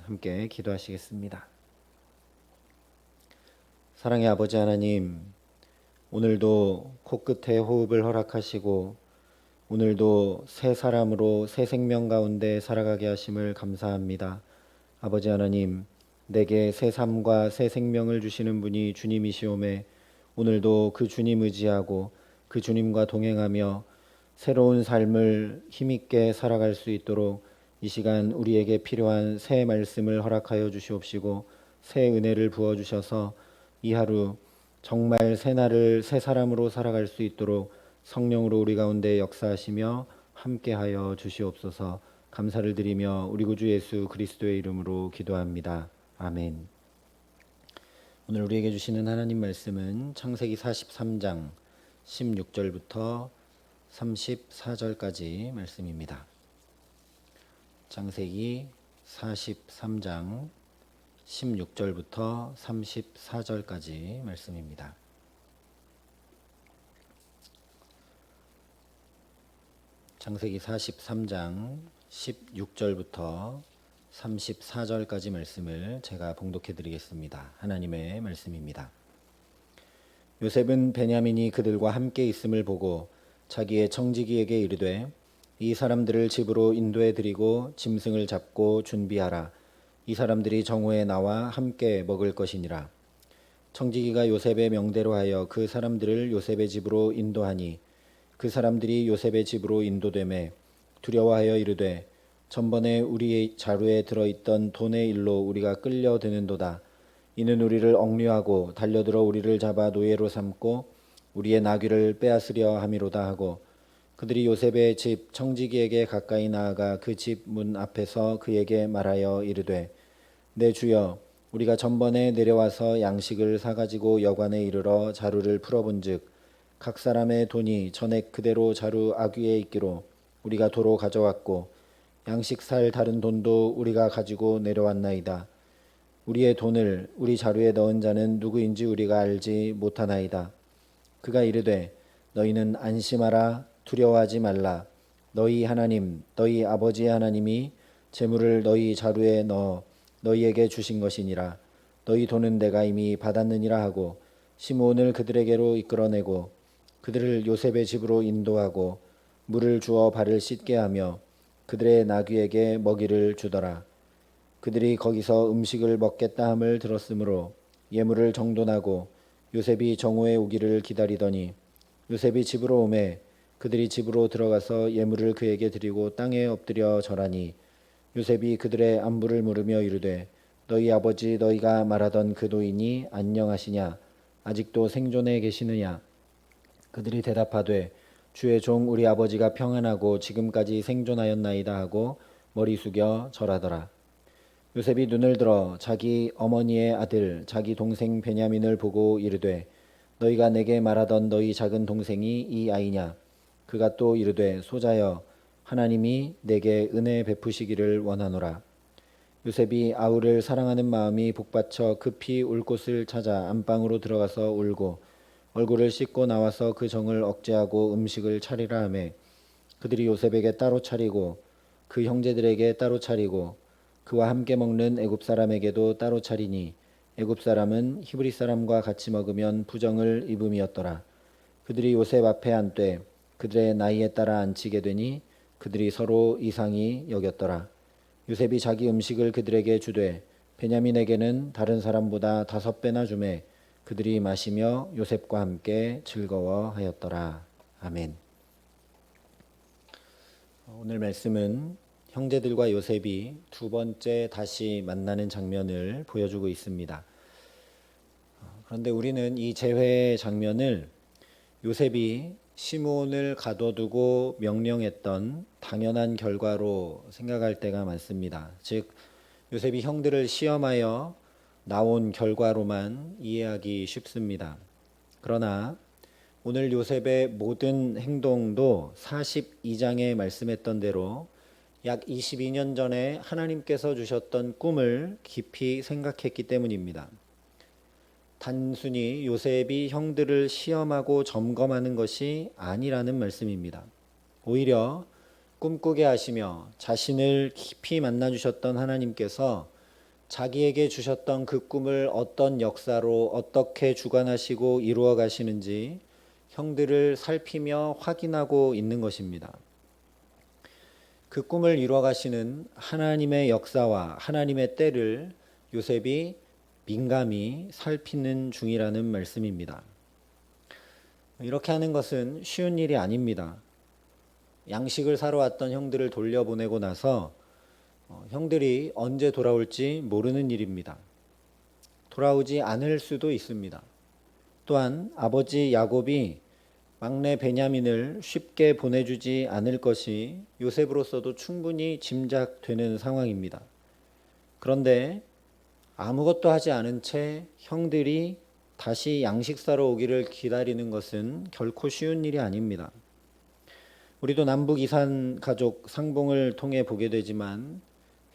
함께 기도하시겠습니다. 사랑의 아버지 하나님, 오늘도 코끝에 호흡을 허락하시고 오늘도 새 사람으로 새 생명 가운데 살아가게 하심을 감사합니다. 아버지 하나님, 내게 새 삶과 새 생명을 주시는 분이 주님이시오매 오늘도 그 주님 의지하고 그 주님과 동행하며 새로운 삶을 힘있게 살아갈 수 있도록 이 시간 우리에게 필요한 새 말씀을 허락하여 주시옵시고 새 은혜를 부어주셔서 이 하루 정말 새 날을 새 사람으로 살아갈 수 있도록 성령으로 우리 가운데 역사하시며 함께하여 주시옵소서. 감사를 드리며 우리 구주 예수 그리스도의 이름으로 기도합니다. 아멘. 오늘 우리에게 주시는 하나님 말씀은 창세기 43장 16절부터 34절까지 말씀입니다. 창세기 43장 16절부터 34절까지 말씀입니다. 창세기 43장 16절부터 34절까지 말씀을 제가 봉독해 드리겠습니다. 하나님의 말씀입니다. 요셉은 베냐민이 그들과 함께 있음을 보고 자기의 청지기에게 이르되 이 사람들을 집으로 인도해 드리고 짐승을 잡고 준비하라. 이 사람들이 정오에 나와 함께 먹을 것이니라. 청지기가 요셉의 명대로 하여 그 사람들을 요셉의 집으로 인도하니 그 사람들이 요셉의 집으로 인도되매 두려워하여 이르되 전번에 우리의 자루에 들어있던 돈의 일로 우리가 끌려드는도다. 이는 우리를 억류하고 달려들어 우리를 잡아 노예로 삼고 우리의 나귀를 빼앗으려 함이로다 하고 그들이 요셉의 집 청지기에게 가까이 나아가 그 집 문 앞에서 그에게 말하여 이르되 내 주여 우리가 전번에 내려와서 양식을 사가지고 여관에 이르러 자루를 풀어본즉 각 사람의 돈이 전액 그대로 자루 아귀에 있기로 우리가 도로 가져왔고 양식 살 다른 돈도 우리가 가지고 내려왔나이다. 우리의 돈을 우리 자루에 넣은 자는 누구인지 우리가 알지 못하나이다. 그가 이르되 너희는 안심하라. 두려워하지 말라. 너희 하나님 너희 아버지의 하나님이 재물을 너희 자루에 넣어 너희에게 주신 것이니라. 너희 돈은 내가 이미 받았느니라 하고 시므온을 그들에게로 이끌어내고 그들을 요셉의 집으로 인도하고 물을 주어 발을 씻게 하며 그들의 나귀에게 먹이를 주더라. 그들이 거기서 음식을 먹겠다 함을 들었으므로 예물을 정돈하고 요셉이 정오에 오기를 기다리더니 요셉이 집으로 오매 그들이 집으로 들어가서 예물을 그에게 드리고 땅에 엎드려 절하니 요셉이 그들의 안부를 물으며 이르되 너희 아버지 너희가 말하던 그 노인이 안녕하시냐? 아직도 생존해 계시느냐? 그들이 대답하되 주의 종 우리 아버지가 평안하고 지금까지 생존하였나이다 하고 머리 숙여 절하더라. 요셉이 눈을 들어 자기 어머니의 아들 자기 동생 베냐민을 보고 이르되 너희가 내게 말하던 너희 작은 동생이 이 아이냐? 그가 또 이르되 소자여 하나님이 내게 은혜 베푸시기를 원하노라. 요셉이 아우를 사랑하는 마음이 복받쳐 급히 울 곳을 찾아 안방으로 들어가서 울고 얼굴을 씻고 나와서 그 정을 억제하고 음식을 차리라 하매 그들이 요셉에게 따로 차리고 그 형제들에게 따로 차리고 그와 함께 먹는 애굽 사람에게도 따로 차리니 애굽 사람은 히브리 사람과 같이 먹으면 부정을 입음이었더라. 그들이 요셉 앞에 앉되 그들의 나이에 따라 앉히게 되니 그들이 서로 이상히 여겼더라. 요셉이 자기 음식을 그들에게 주되 베냐민에게는 다른 사람보다 5배나 주매 그들이 마시며 요셉과 함께 즐거워하였더라. 아멘. 오늘 말씀은 형제들과 요셉이 두 번째 다시 만나는 장면을 보여주고 있습니다. 그런데 우리는 이 재회 장면을 요셉이 시므온을 가둬두고 명령했던 당연한 결과로 생각할 때가 많습니다. 즉 요셉이 형들을 시험하여 나온 결과로만 이해하기 쉽습니다. 그러나 오늘 요셉의 모든 행동도 42장에 말씀했던 대로 약 22년 전에 하나님께서 주셨던 꿈을 깊이 생각했기 때문입니다. 단순히 요셉이 형들을 시험하고 점검하는 것이 아니라는 말씀입니다. 오히려 꿈꾸게 하시며 자신을 깊이 만나 주셨던 하나님께서 자기에게 주셨던 그 꿈을 어떤 역사로 어떻게 주관하시고 이루어 가시는지 형들을 살피며 확인하고 있는 것입니다. 그 꿈을 이루어 가시는 하나님의 역사와 하나님의 때를 요셉이 민감히 살피는 중이라는 말씀입니다. 이렇게 하는 것은 쉬운 일이 아닙니다. 양식을 사러 왔던 형들을 돌려보내고 나서 형들이 언제 돌아올지 모르는 일입니다. 돌아오지 않을 수도 있습니다. 또한 아버지 야곱이 막내 베냐민을 쉽게 보내주지 않을 것이 요셉으로서도 충분히 짐작되는 상황입니다. 그런데 아무것도 하지 않은 채 형들이 다시 양식 사러 오기를 기다리는 것은 결코 쉬운 일이 아닙니다. 우리도 남북 이산 가족 상봉을 통해 보게 되지만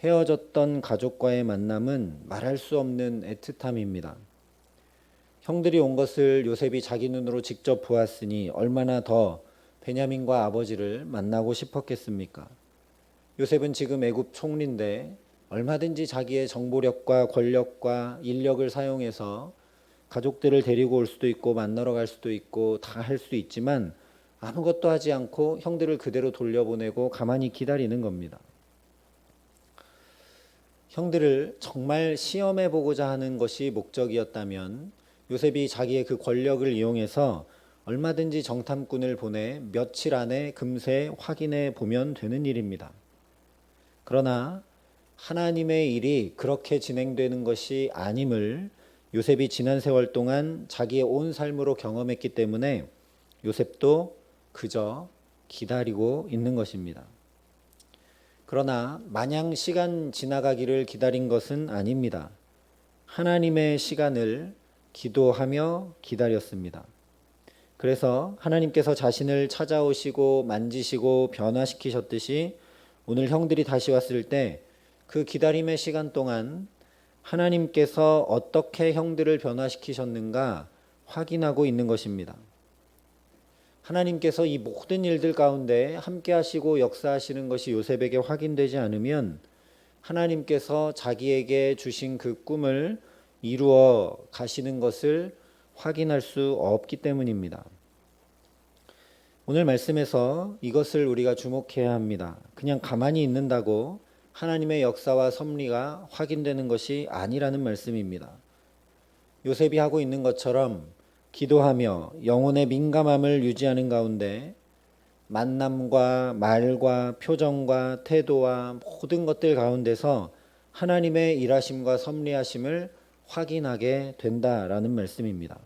헤어졌던 가족과의 만남은 말할 수 없는 애틋함입니다. 형들이 온 것을 요셉이 자기 눈으로 직접 보았으니 얼마나 더 베냐민과 아버지를 만나고 싶었겠습니까? 요셉은 지금 애굽 총리인데 얼마든지 자기의 정보력과 권력과 인력을 사용해서 가족들을 데리고 올 수도 있고 만나러 갈 수도 있고 다 할 수 있지만 아무것도 하지 않고 형들을 그대로 돌려보내고 가만히 기다리는 겁니다. 형들을 정말 시험해 보고자 하는 것이 목적이었다면 요셉이 자기의 그 권력을 이용해서 얼마든지 정탐꾼을 보내 며칠 안에 금세 확인해 보면 되는 일입니다. 그러나 하나님의 일이 그렇게 진행되는 것이 아님을 요셉이 지난 세월 동안 자기의 온 삶으로 경험했기 때문에 요셉도 그저 기다리고 있는 것입니다. 그러나 마냥 시간 지나가기를 기다린 것은 아닙니다. 하나님의 시간을 기도하며 기다렸습니다. 그래서 하나님께서 자신을 찾아오시고 만지시고 변화시키셨듯이 오늘 형들이 다시 왔을 때 그 기다림의 시간 동안 하나님께서 어떻게 형들을 변화시키셨는가 확인하고 있는 것입니다. 하나님께서 이 모든 일들 가운데 함께 하시고 역사하시는 것이 요셉에게 확인되지 않으면 하나님께서 자기에게 주신 그 꿈을 이루어 가시는 것을 확인할 수 없기 때문입니다. 오늘 말씀에서 이것을 우리가 주목해야 합니다. 그냥 가만히 있는다고 하나님의 역사와 섭리가 확인되는 것이 아니라는 말씀입니다. 요셉이 하고 있는 것처럼 기도하며 영혼의 민감함을 유지하는 가운데 만남과 말과 표정과 태도와 모든 것들 가운데서 하나님의 일하심과 섭리하심을 확인하게 된다라는 말씀입니다.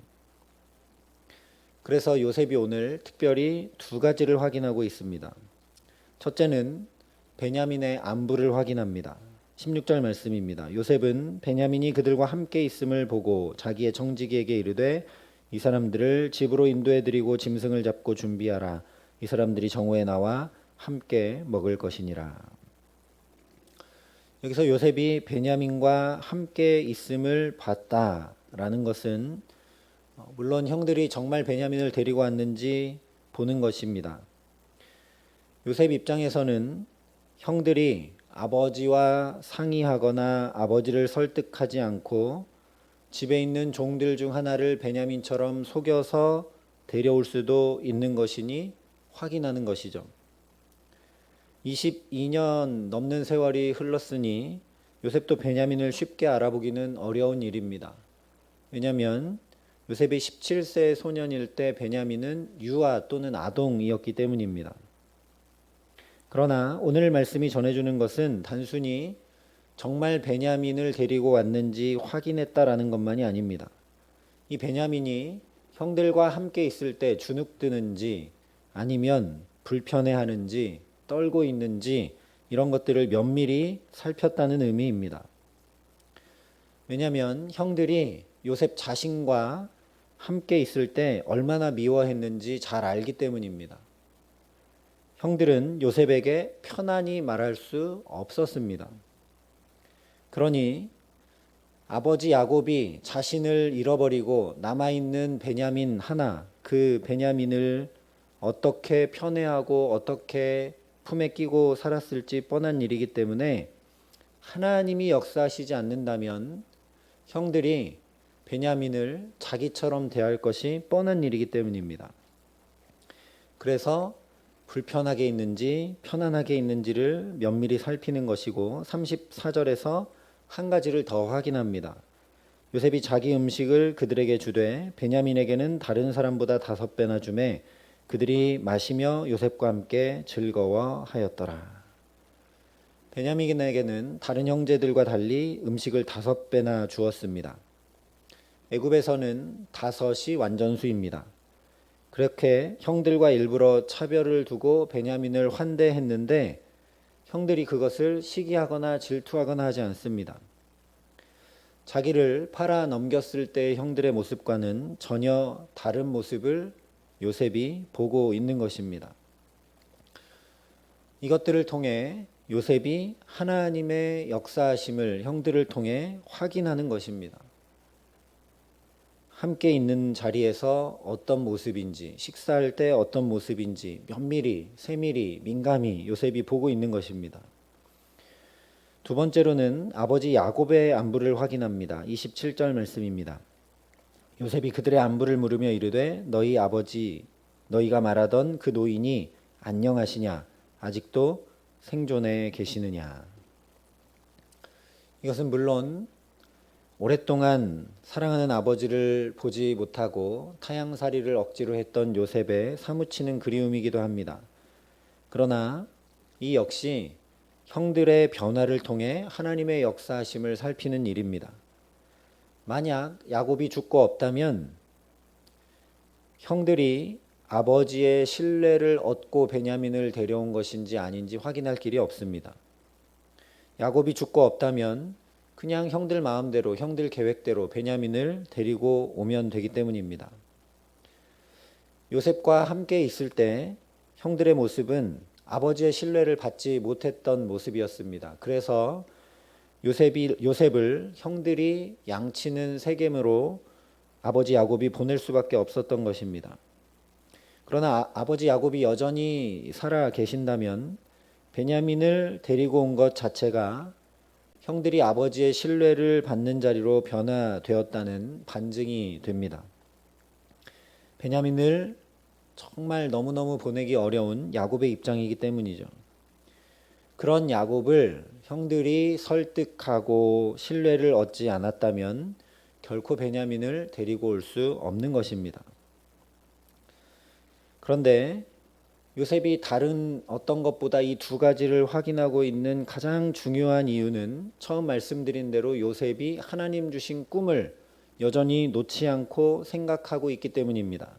그래서 요셉이 오늘 특별히 두 가지를 확인하고 있습니다. 첫째는 베냐민의 안부를 확인합니다. 16절 말씀입니다. 요셉은 베냐민이 그들과 함께 있음을 보고 자기의 청지기에게 이르되 이 사람들을 집으로 인도해 드리고 짐승을 잡고 준비하라. 이 사람들이 정오에 나와 함께 먹을 것이니라. 여기서 요셉이 베냐민과 함께 있음을 봤다라는 것은 물론 형들이 정말 베냐민을 데리고 왔는지 보는 것입니다. 요셉 입장에서는 형들이 아버지와 상의하거나 아버지를 설득하지 않고 집에 있는 종들 중 하나를 베냐민처럼 속여서 데려올 수도 있는 것이니 확인하는 것이죠. 22년 넘는 세월이 흘렀으니 요셉도 베냐민을 쉽게 알아보기는 어려운 일입니다. 왜냐하면 요셉이 17세 소년일 때 베냐민은 유아 또는 아동이었기 때문입니다. 그러나 오늘 말씀이 전해주는 것은 단순히 정말 베냐민을 데리고 왔는지 확인했다라는 것만이 아닙니다. 이 베냐민이 형들과 함께 있을 때 주눅드는지 아니면 불편해하는지 떨고 있는지 이런 것들을 면밀히 살폈다는 의미입니다. 왜냐하면 형들이 요셉 자신과 함께 있을 때 얼마나 미워했는지 잘 알기 때문입니다. 형들은 요셉에게 편안히 말할 수 없었습니다. 그러니 아버지 야곱이 자신을 잃어버리고 남아있는 베냐민 하나, 그 베냐민을 어떻게 편애하고 어떻게 품에 끼고 살았을지 뻔한 일이기 때문에 하나님이 역사하시지 않는다면 형들이 베냐민을 자기처럼 대할 것이 뻔한 일이기 때문입니다. 그래서 불편하게 있는지 편안하게 있는지를 면밀히 살피는 것이고 34절에서 한 가지를 더 확인합니다. 요셉이 자기 음식을 그들에게 주되 베냐민에게는 다른 사람보다 5배나 주매 그들이 마시며 요셉과 함께 즐거워하였더라. 베냐민에게는 다른 형제들과 달리 음식을 5배나 주었습니다. 애굽에서는 5이 완전수입니다. 그렇게 형들과 일부러 차별을 두고 베냐민을 환대했는데 형들이 그것을 시기하거나 질투하거나 하지 않습니다. 자기를 팔아 넘겼을 때의 형들의 모습과는 전혀 다른 모습을 요셉이 보고 있는 것입니다. 이것들을 통해 요셉이 하나님의 역사하심을 형들을 통해 확인하는 것입니다. 함께 있는 자리에서 어떤 모습인지, 식사할 때 어떤 모습인지 면밀히, 세밀히, 민감히 요셉이 보고 있는 것입니다. 두 번째로는 아버지 야곱의 안부를 확인합니다. 27절 말씀입니다. 요셉이 그들의 안부를 물으며 이르되 너희 아버지 너희가 말하던 그 노인이 안녕하시냐 아직도 생존해 계시느냐. 이것은 물론 오랫동안 사랑하는 아버지를 보지 못하고 타향살이를 억지로 했던 요셉의 사무치는 그리움이기도 합니다. 그러나 이 역시 형들의 변화를 통해 하나님의 역사하심을 살피는 일입니다. 만약 야곱이 죽고 없다면 형들이 아버지의 신뢰를 얻고 베냐민을 데려온 것인지 아닌지 확인할 길이 없습니다. 야곱이 죽고 없다면 그냥 형들 마음대로, 형들 계획대로 베냐민을 데리고 오면 되기 때문입니다. 요셉과 함께 있을 때 형들의 모습은 아버지의 신뢰를 받지 못했던 모습이었습니다. 그래서 요셉을 형들이 양치는 세겜으로 아버지 야곱이 보낼 수밖에 없었던 것입니다. 그러나 아버지 야곱이 여전히 살아 계신다면 베냐민을 데리고 온 것 자체가 형들이 아버지의 신뢰를 받는 자리로 변화되었다는 반증이 됩니다. 베냐민을 정말 너무너무 보내기 어려운 야곱의 입장이기 때문이죠. 그런 야곱을 형들이 설득하고 신뢰를 얻지 않았다면 결코 베냐민을 데리고 올 수 없는 것입니다. 그런데 요셉이 다른 어떤 것보다 이 두 가지를 확인하고 있는 가장 중요한 이유는 처음 말씀드린 대로 요셉이 하나님 주신 꿈을 여전히 놓지 않고 생각하고 있기 때문입니다.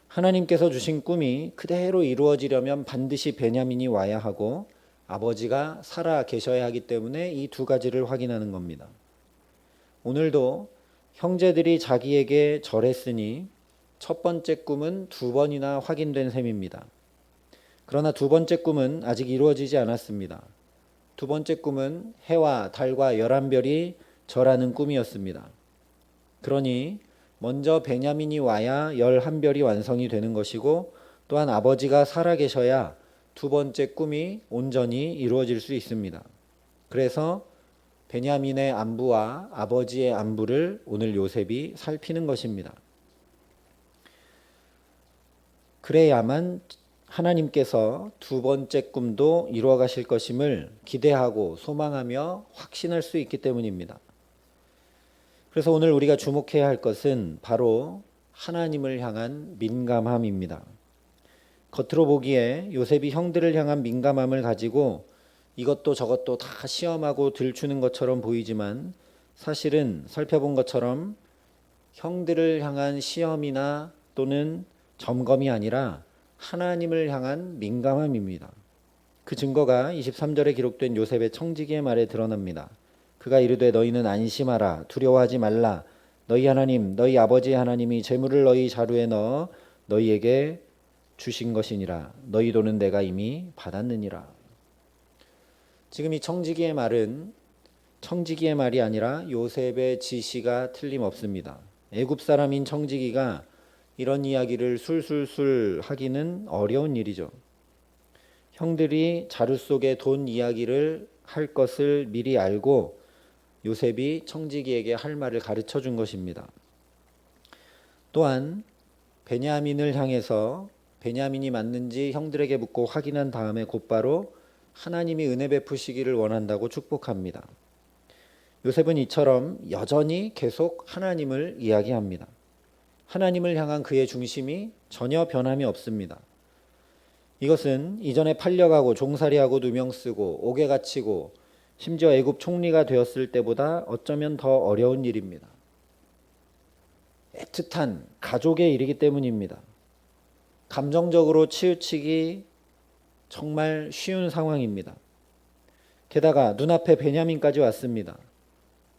하나님께서 주신 꿈이 그대로 이루어지려면 반드시 베냐민이 와야 하고 아버지가 살아 계셔야 하기 때문에 이 두 가지를 확인하는 겁니다. 오늘도 형제들이 자기에게 절했으니 첫 번째 꿈은 2번이나 확인된 셈입니다. 그러나 두 번째 꿈은 아직 이루어지지 않았습니다. 두 번째 꿈은 해와 달과 11별이 절하는 꿈이었습니다. 그러니 먼저 베냐민이 와야 11별이 완성이 되는 것이고 또한 아버지가 살아계셔야 두 번째 꿈이 온전히 이루어질 수 있습니다. 그래서 베냐민의 안부와 아버지의 안부를 오늘 요셉이 살피는 것입니다. 그래야만 하나님께서 두 번째 꿈도 이루어 가실 것임을 기대하고 소망하며 확신할 수 있기 때문입니다. 그래서 오늘 우리가 주목해야 할 것은 바로 하나님을 향한 민감함입니다. 겉으로 보기에 요셉이 형들을 향한 민감함을 가지고 이것도 저것도 다 시험하고 들추는 것처럼 보이지만 사실은 살펴본 것처럼 형들을 향한 시험이나 또는 점검이 아니라 하나님을 향한 민감함입니다. 그 증거가 23절에 기록된 요셉의 청지기의 말에 드러납니다. 그가 이르되 너희는 안심하라 두려워하지 말라 너희 하나님 너희 아버지의 하나님이 재물을 너희 자루에 넣어 너희에게 주신 것이니라 너희 돈은 내가 이미 받았느니라. 지금 이 청지기의 말은 청지기의 말이 아니라 요셉의 지시가 틀림없습니다. 애굽 사람인 청지기가 이런 이야기를 술술술 하기는 어려운 일이죠. 형들이 자루 속에 돈 이야기를 할 것을 미리 알고 요셉이 청지기에게 할 말을 가르쳐 준 것입니다. 또한 베냐민을 향해서 베냐민이 맞는지 형들에게 묻고 확인한 다음에 곧바로 하나님이 은혜 베푸시기를 원한다고 축복합니다. 요셉은 이처럼 여전히 계속 하나님을 이야기합니다. 하나님을 향한 그의 중심이 전혀 변함이 없습니다. 이것은 이전에 팔려가고 종살이하고 누명 쓰고 옥에 갇히고 심지어 애굽 총리가 되었을 때보다 어쩌면 더 어려운 일입니다. 애틋한 가족의 일이기 때문입니다. 감정적으로 치우치기 정말 쉬운 상황입니다. 게다가 눈앞에 베냐민까지 왔습니다.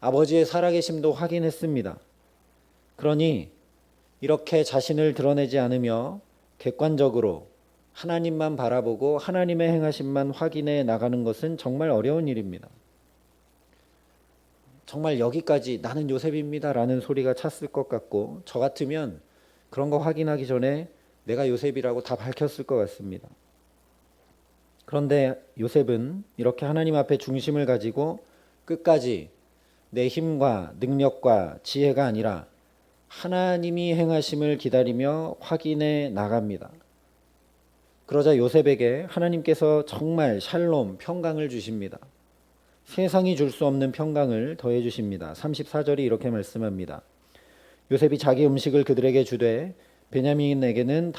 아버지의 살아계심도 확인했습니다. 그러니 이렇게 자신을 드러내지 않으며 객관적으로 하나님만 바라보고 하나님의 행하심만 확인해 나가는 것은 정말 어려운 일입니다. 정말 여기까지 나는 요셉입니다 라는 소리가 찼을 것 같고, 저 같으면 그런 거 확인하기 전에 내가 요셉이라고 다 밝혔을 것 같습니다. 그런데 요셉은 이렇게 하나님 앞에 중심을 가지고 끝까지 내 힘과 능력과 지혜가 아니라 하나님이 행하심을 기다리며 확인해 나갑니다. 그러자 요셉에게 하나님께서 정말 샬롬, 평강을 주십니다. 세상이 줄 수 없는 평강을 더해 주십니다. 34절이 이렇게 말씀합니다. 요셉이 자기 음식을 그들에게 주되 베냐민에게는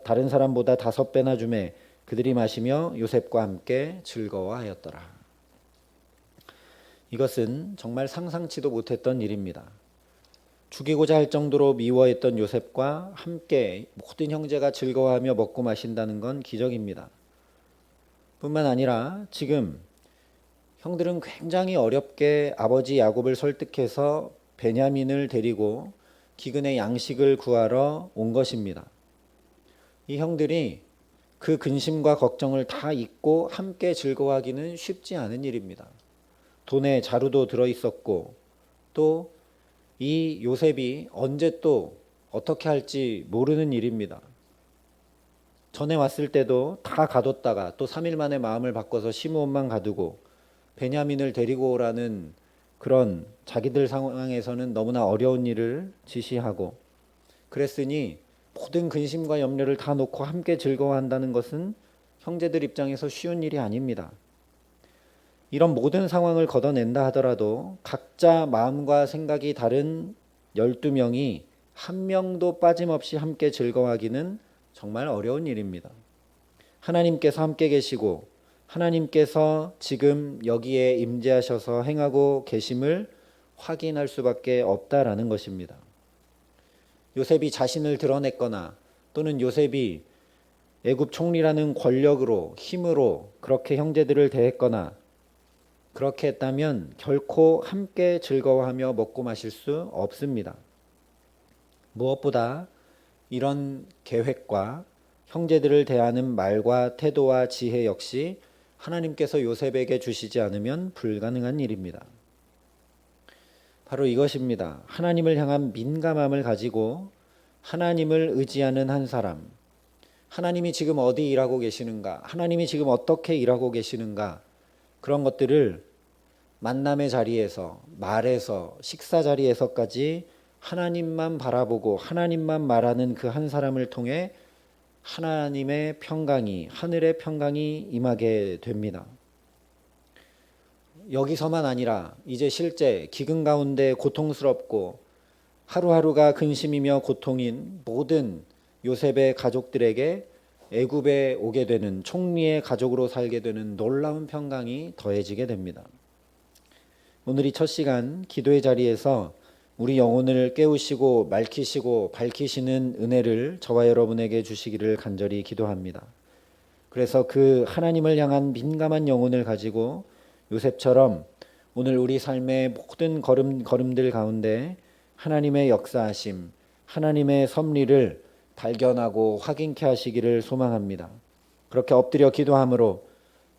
다른 사람보다 5배나 주매 그들이 마시며 요셉과 함께 즐거워하였더라. 이것은 정말 상상치도 못했던 일입니다. 죽이고자 할 정도로 미워했던 요셉과 함께 모든 형제가 즐거워하며 먹고 마신다는 건 기적입니다. 뿐만 아니라 지금 형들은 굉장히 어렵게 아버지 야곱을 설득해서 베냐민을 데리고 기근의 양식을 구하러 온 것입니다. 이 형들이 그 근심과 걱정을 다 잊고 함께 즐거워하기는 쉽지 않은 일입니다. 돈에 자루도 들어있었고 또 이 요셉이 언제 또 어떻게 할지 모르는 일입니다. 전에 왔을 때도 다 가뒀다가 또 3일 만에 마음을 바꿔서 시므온만 가두고 베냐민을 데리고 오라는 그런 자기들 상황에서는 너무나 어려운 일을 지시하고, 그랬으니 모든 근심과 염려를 다 놓고 함께 즐거워한다는 것은 형제들 입장에서 쉬운 일이 아닙니다. 이런 모든 상황을 걷어낸다 하더라도 각자 마음과 생각이 다른 12명이 한 명도 빠짐없이 함께 즐거워하기는 정말 어려운 일입니다. 하나님께서 함께 계시고 하나님께서 지금 여기에 임재하셔서 행하고 계심을 확인할 수밖에 없다라는 것입니다. 요셉이 자신을 드러냈거나 또는 요셉이 애굽 총리라는 권력으로 힘으로 그렇게 형제들을 대했거나 그렇게 했다면 결코 함께 즐거워하며 먹고 마실 수 없습니다. 무엇보다 이런 계획과 형제들을 대하는 말과 태도와 지혜 역시 하나님께서 요셉에게 주시지 않으면 불가능한 일입니다. 바로 이것입니다. 하나님을 향한 민감함을 가지고 하나님을 의지하는 한 사람, 하나님이 지금 어디 일하고 계시는가, 하나님이 지금 어떻게 일하고 계시는가, 그런 것들을 만남의 자리에서, 말에서, 식사 자리에서까지 하나님만 바라보고 하나님만 말하는 그 한 사람을 통해 하나님의 평강이, 하늘의 평강이 임하게 됩니다. 여기서만 아니라 이제 실제 기근 가운데 고통스럽고 하루하루가 근심이며 고통인 모든 요셉의 가족들에게 애굽에 오게 되는, 총리의 가족으로 살게 되는 놀라운 평강이 더해지게 됩니다. 오늘 이 첫 시간 기도의 자리에서 우리 영혼을 깨우시고 맑히시고 밝히시는 은혜를 저와 여러분에게 주시기를 간절히 기도합니다. 그래서 그 하나님을 향한 민감한 영혼을 가지고 요셉처럼 오늘 우리 삶의 모든 걸음들 가운데 하나님의 역사하심, 하나님의 섭리를 발견하고 확인케 하시기를 소망합니다. 그렇게 엎드려 기도함으로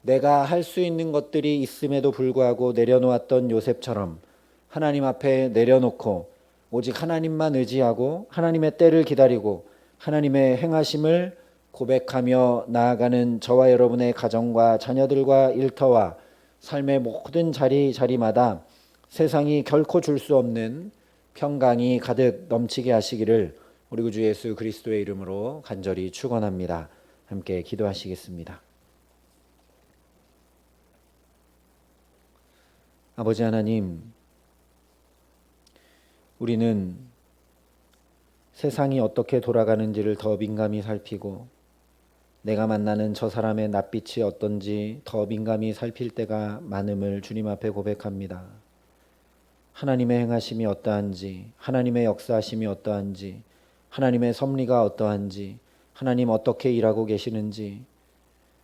내가 할 수 있는 것들이 있음에도 불구하고 내려놓았던 요셉처럼 하나님 앞에 내려놓고 오직 하나님만 의지하고 하나님의 때를 기다리고 하나님의 행하심을 고백하며 나아가는 저와 여러분의 가정과 자녀들과 일터와 삶의 모든 자리마다 세상이 결코 줄 수 없는 평강이 가득 넘치게 하시기를 우리 구주 예수 그리스도의 이름으로 간절히 축원합니다. 함께 기도하시겠습니다. 아버지 하나님, 우리는 세상이 어떻게 돌아가는지를 더 민감히 살피고 내가 만나는 저 사람의 낯빛이 어떤지 더 민감히 살필 때가 많음을 주님 앞에 고백합니다. 하나님의 행하심이 어떠한지, 하나님의 역사하심이 어떠한지, 하나님의 섭리가 어떠한지, 하나님 어떻게 일하고 계시는지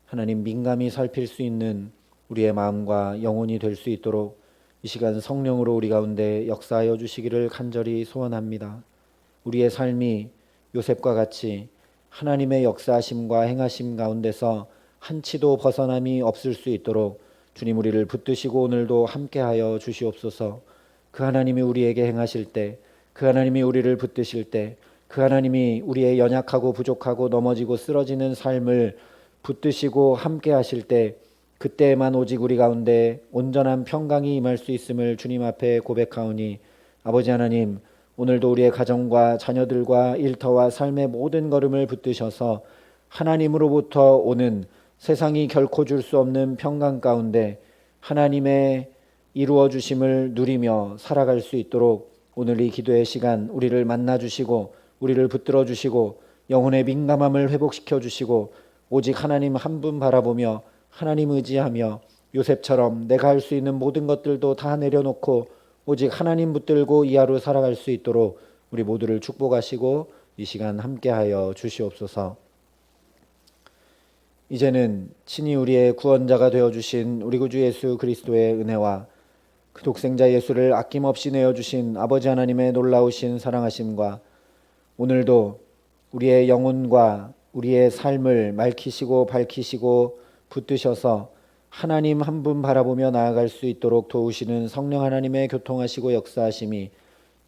하나님 민감히 살필 수 있는 우리의 마음과 영혼이 될 수 있도록 이 시간 성령으로 우리 가운데 역사하여 주시기를 간절히 소원합니다. 우리의 삶이 요셉과 같이 하나님의 역사하심과 행하심 가운데서 한치도 벗어남이 없을 수 있도록 주님 우리를 붙드시고 오늘도 함께하여 주시옵소서. 그 하나님이 우리에게 행하실 때, 그 하나님이 우리를 붙드실 때, 그 하나님이 우리의 연약하고 부족하고 넘어지고 쓰러지는 삶을 붙드시고 함께하실 때 그때에만 오직 우리 가운데 온전한 평강이 임할 수 있음을 주님 앞에 고백하오니 아버지 하나님, 오늘도 우리의 가정과 자녀들과 일터와 삶의 모든 걸음을 붙드셔서 하나님으로부터 오는 세상이 결코 줄 수 없는 평강 가운데 하나님의 이루어 주심을 누리며 살아갈 수 있도록 오늘 이 기도의 시간 우리를 만나 주시고 우리를 붙들어 주시고 영혼의 민감함을 회복시켜 주시고 오직 하나님 한 분 바라보며 하나님 의지하며 요셉처럼 내가 할 수 있는 모든 것들도 다 내려놓고 오직 하나님 붙들고 이 하루 살아갈 수 있도록 우리 모두를 축복하시고 이 시간 함께하여 주시옵소서. 이제는 친히 우리의 구원자가 되어주신 우리 구주 예수 그리스도의 은혜와 그 독생자 예수를 아낌없이 내어주신 아버지 하나님의 놀라우신 사랑하심과 오늘도 우리의 영혼과 우리의 삶을 맑히시고 밝히시고 붙드셔서 하나님 한 분 바라보며 나아갈 수 있도록 도우시는 성령 하나님의 교통하시고 역사하심이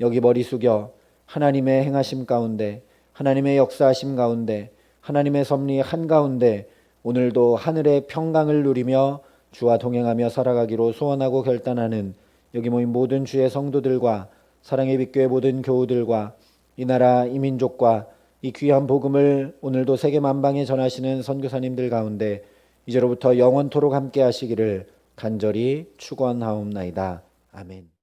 여기 머리 숙여 하나님의 행하심 가운데 하나님의 역사하심 가운데 하나님의 섭리 한가운데 오늘도 하늘의 평강을 누리며 주와 동행하며 살아가기로 소원하고 결단하는 여기 모인 모든 주의 성도들과 사랑의 빛교회 모든 교우들과 이 나라 이 민족과 이 귀한 복음을 오늘도 세계 만방에 전하시는 선교사님들 가운데 이제로부터 영원토록 함께 하시기를 간절히 축원하옵나이다. 아멘.